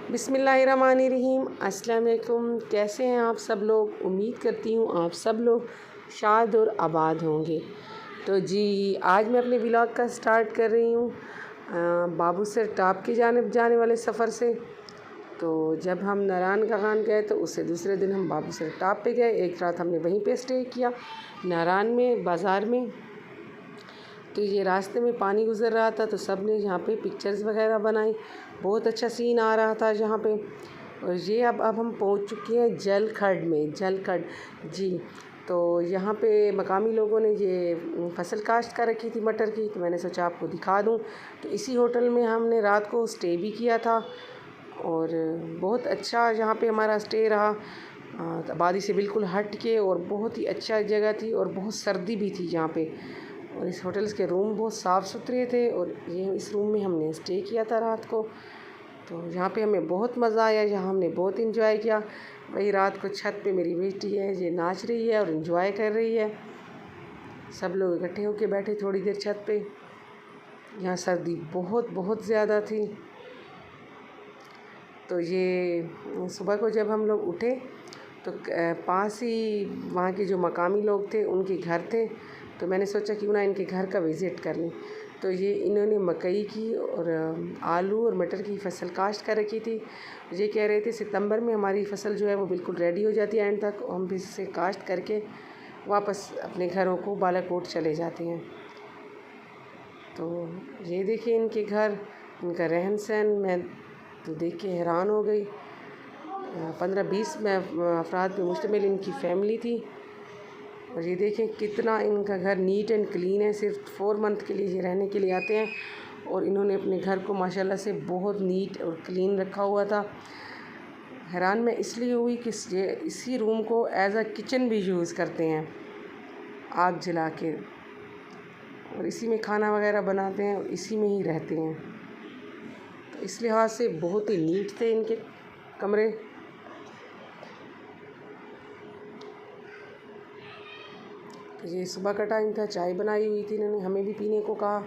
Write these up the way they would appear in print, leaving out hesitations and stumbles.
बिस्मिल्लाहिर्रहमानिर्रहीम। अस्सलाम वालेकुम। कैसे हैं आप सब लोग? उम्मीद करती हूँ आप सब लोग शाद और आबाद होंगे। तो जी आज मैं अपने व्लॉग का स्टार्ट कर रही हूँ बाबूसर टॉप की जानिब जाने वाले सफ़र से। तो जब हम नारायण का खान गए तो उससे दूसरे दिन हम बाबूसर टॉप पे गए। एक रात हमने वहीं पे स्टे किया नारायण में बाज़ार में। तो ये रास्ते में पानी गुज़र रहा था तो सब ने यहाँ पे पिक्चर्स वगैरह बनाई। बहुत अच्छा सीन आ रहा था यहाँ पे। और ये अब हम पहुँच चुके हैं जलखड में। जलखड जी, तो यहाँ पे मकामी लोगों ने ये फसल काश्त कर रखी थी मटर की, तो मैंने सोचा आपको दिखा दूँ। तो इसी होटल में हमने रात को स्टे भी किया था और बहुत अच्छा यहाँ पे हमारा स्टे रहा। आबादी से बिल्कुल हट के और बहुत ही अच्छा जगह थी और बहुत सर्दी भी थी यहाँ पे। और इस होटल्स के रूम बहुत साफ़ सुथरे थे और ये इस रूम में हमने स्टे किया था रात को। तो यहाँ पे हमें बहुत मज़ा आया, यहाँ हमने बहुत इंजॉय किया। वही रात को छत पे मेरी बेटी है, ये नाच रही है और इंजॉय कर रही है। सब लोग इकट्ठे होके बैठे थोड़ी देर छत पे। यहाँ सर्दी बहुत बहुत ज़्यादा थी। तो ये सुबह को जब हम लोग उठे तो पास ही वहाँ के जो मकामी लोग थे उनके घर थे, तो मैंने सोचा क्यों ना इनके घर का विज़िट कर लें। तो ये इन्होंने मकई की और आलू और मटर की फसल काश्त कर रखी थी। ये कह रहे थे सितंबर में हमारी फसल जो है वो बिल्कुल रेडी हो जाती है एंड तक, हम भी इसे काश्त करके वापस अपने घरों को बालाकोट चले जाते हैं। तो ये देखिए इनके घर, इनका रहन सहन, मैं तो देख के हैरान हो गई। 15-20 में अफराद पे मुश्तमिल इनकी फ़ैमिली थी। और ये देखें कितना इनका घर नीट एंड क्लीन है। सिर्फ 4 मंथ के लिए ये रहने के लिए आते हैं और इन्होंने अपने घर को माशाल्लाह से बहुत नीट और क्लीन रखा हुआ था। हैरान मैं इसलिए हुई कि ये इसी रूम को एज अ किचन भी यूज़ करते हैं आग जला के, और इसी में खाना वगैरह बनाते हैं और इसी में ही रहते हैं। तो इस लिहाज से बहुत ही नीट थे इनके कमरे। तो ये सुबह का टाइम था, चाय बनाई हुई थी इन्होंने, हमें भी पीने को कहा।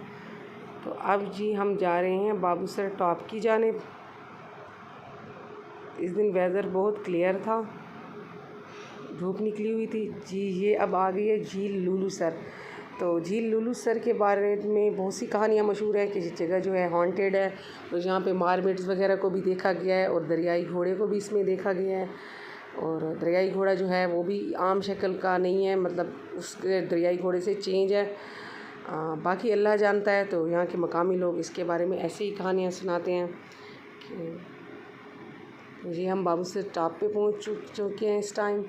तो अब जी हम जा रहे हैं बाबूसर टॉप की जानिब। इस दिन वेदर बहुत क्लियर था, धूप निकली हुई थी जी। ये अब आ गई है झील लुलू सर। तो झील लुलू सर के बारे में बहुत सी कहानियाँ मशहूर है कि ये जगह जो है हॉन्टेड है। तो यहाँ पे मारमेड्स वगैरह को भी देखा गया है और दरियाई घोड़े को भी इसमें देखा गया है। और दरियाई घोड़ा जो है वो भी आम शक्ल का नहीं है, मतलब उसके दरियाई घोड़े से चेंज है। बाकी अल्लाह जानता है। तो यहाँ के मकामी लोग इसके बारे में ऐसे ही कहानियाँ सुनाते हैं कि ये हम बाबूसर टॉप पे पहुँच चुके हैं इस टाइम।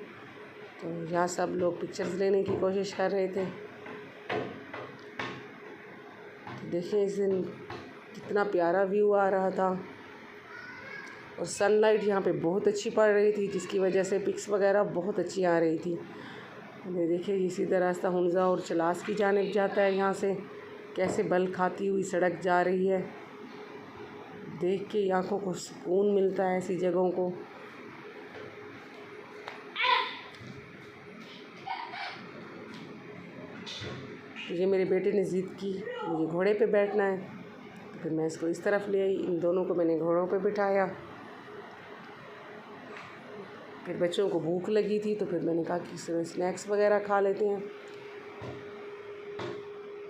तो यहाँ सब लोग पिक्चर्स लेने की कोशिश कर रहे थे। तो देखिए इस दिन कितना प्यारा व्यू आ रहा था और सनलाइट यहाँ पे बहुत अच्छी पड़ रही थी, जिसकी वजह से पिक्स वगैरह बहुत अच्छी आ रही थी। ये देखिए ये सीधा रास्ता हुंज़ा और चलास की जानिब जाता है। यहाँ से कैसे बल खाती हुई सड़क जा रही है, देख के आँखों को सुकून मिलता है ऐसी जगहों को। तो ये मेरे बेटे ने ज़िद की मुझे घोड़े पे बैठना है, तो फिर मैं इसको इस तरफ ले आई। इन दोनों को मैंने घोड़ों पे बिठाया। फिर बच्चों को भूख लगी थी तो फिर मैंने कहा कि स्नैक्स वगैरह खा लेते हैं।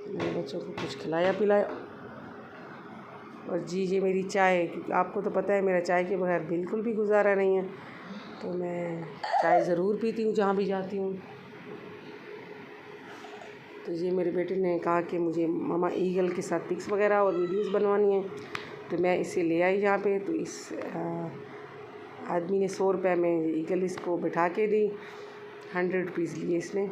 मैंने बच्चों को कुछ खिलाया पिलाया। और जी ये मेरी चाय, क्योंकि आपको तो पता है मेरा चाय के बगैर बिल्कुल भी गुजारा नहीं है, तो मैं चाय ज़रूर पीती हूँ जहाँ भी जाती हूँ। तो ये मेरे बेटे ने कहा कि मुझे मामा ईगल के साथ पिक्स वगैरह और वीडियोस बनवानी है, तो मैं इसे ले आई यहाँ पे। तो इस आदमी ने 100 रुपये में ईगल इसको बिठा के दी, 100 रुपीज़ लिए इसने।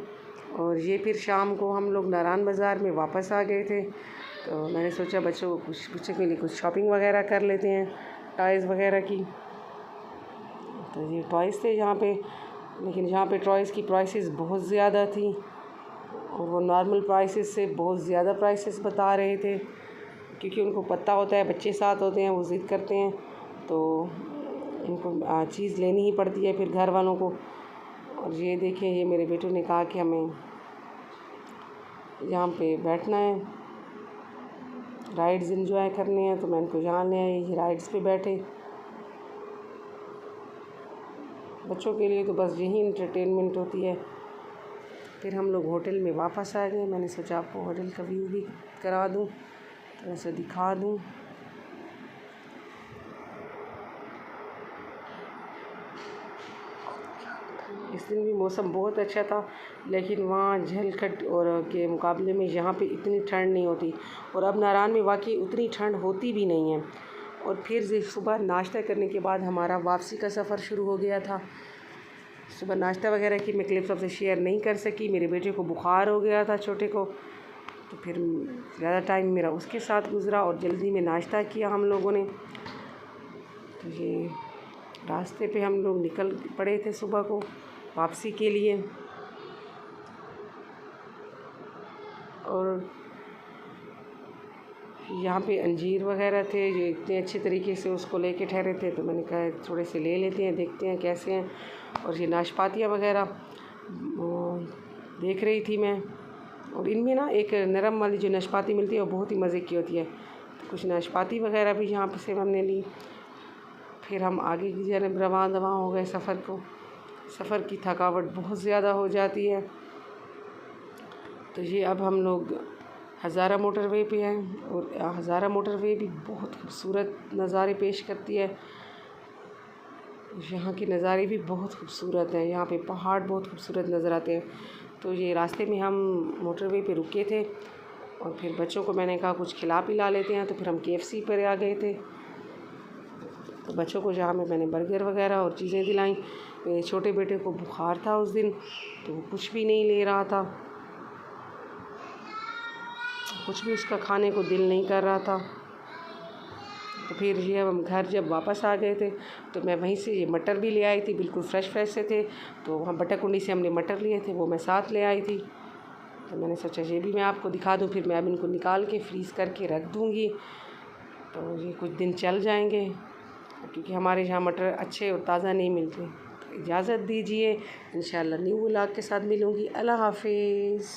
और ये फिर शाम को हम लोग नारायण बाज़ार में वापस आ गए थे। तो मैंने सोचा बच्चों को बच्चे के लिए कुछ शॉपिंग वगैरह कर लेते हैं टॉयज़ वगैरह की। तो ये टॉयज़ थे यहाँ पे, लेकिन यहाँ पे टॉयज़ की प्राइसेस बहुत ज़्यादा थी और वो नॉर्मल प्राइसेस से बहुत ज़्यादा प्राइसेस बता रहे थे, क्योंकि उनको पता होता है बच्चे साथ होते हैं, वो ज़िद करते हैं तो उनको चीज़ लेनी ही पड़ती है फिर घर वालों को। और ये देखिए ये मेरे बेटे ने कहा कि हमें यहाँ पे बैठना है, राइड्स एंजॉय करनी है, तो मैं उनको यहाँ ले आई। ये राइड्स पे बैठे बच्चों के लिए तो बस यही इंटरटेनमेंट होती है। फिर हम लोग होटल में वापस आ गए। मैंने सोचा आपको होटल का व्यू भी करा दूँ, थोड़ा सा दिखा दूँ। इस दिन भी मौसम बहुत अच्छा था, लेकिन वहाँ झलखट और के मुकाबले में यहाँ पे इतनी ठंड नहीं होती, और अब नारायण में वाकई उतनी ठंड होती भी नहीं है। और फिर से सुबह नाश्ता करने के बाद हमारा वापसी का सफ़र शुरू हो गया था। सुबह नाश्ता वगैरह की मैं क्लिप सबसे शेयर नहीं कर सकी, मेरे बेटे को बुखार हो गया था छोटे को, तो फिर ज़्यादा टाइम मेरा उसके साथ गुज़रा और जल्दी में नाश्ता किया हम लोगों ने। तो ये रास्ते पे हम लोग निकल पड़े थे सुबह को वापसी के लिए। और यहाँ पे अंजीर वगैरह थे जो इतने अच्छे तरीके से उसको लेके ठहरे थे, तो मैंने कहा थोड़े से ले लेते हैं, देखते हैं कैसे हैं। और ये नाशपातियाँ वगैरह देख रही थी मैं, और इनमें ना एक नरम वाली जो नाशपाती मिलती है वो बहुत ही मज़े की होती है। तो कुछ नाशपाती वगैरह भी यहाँ से हमने ली। फिर हम आगे की जानब रवाना हो गए। सफ़र की थकावट बहुत ज़्यादा हो जाती है। तो ये अब हम लोग हज़ारा मोटरवे पे हैं, और हज़ारा मोटरवे भी बहुत खूबसूरत नज़ारे पेश करती है। यहाँ के नज़ारे भी बहुत खूबसूरत हैं, यहाँ पे पहाड़ बहुत खूबसूरत नज़र आते हैं। तो ये रास्ते में हम मोटरवे पे रुके थे, और फिर बच्चों को मैंने कहा कुछ खिला पिला लेते हैं, तो फिर हम KFC पर आ गए थे। तो बच्चों को जहाँ में मैंने बर्गर वगैरह और चीज़ें दिलाई। मेरे छोटे बेटे को बुखार था उस दिन, तो वो कुछ भी नहीं ले रहा था, कुछ भी उसका खाने को दिल नहीं कर रहा था। तो फिर ये हम घर जब वापस आ गए थे, तो मैं वहीं से ये मटर भी ले आई थी, बिल्कुल फ्रेश से थे। तो वहाँ बटर कुंडी से हमने मटर लिए थे, वो मैं साथ ले आई थी। तो मैंने सोचा ये भी मैं आपको दिखा दूँ। फिर मैं अब इनको निकाल के फ्रीज़ करके रख दूँगी, तो ये कुछ दिन चल जाएंगे, क्योंकि हमारे यहाँ मटर अच्छे और ताज़ा नहीं मिलते। तो इजाज़त दीजिए, इंशाल्लाह न्यू व्लॉग के साथ मिलूँगी। अल्लाह हाफ़िज़।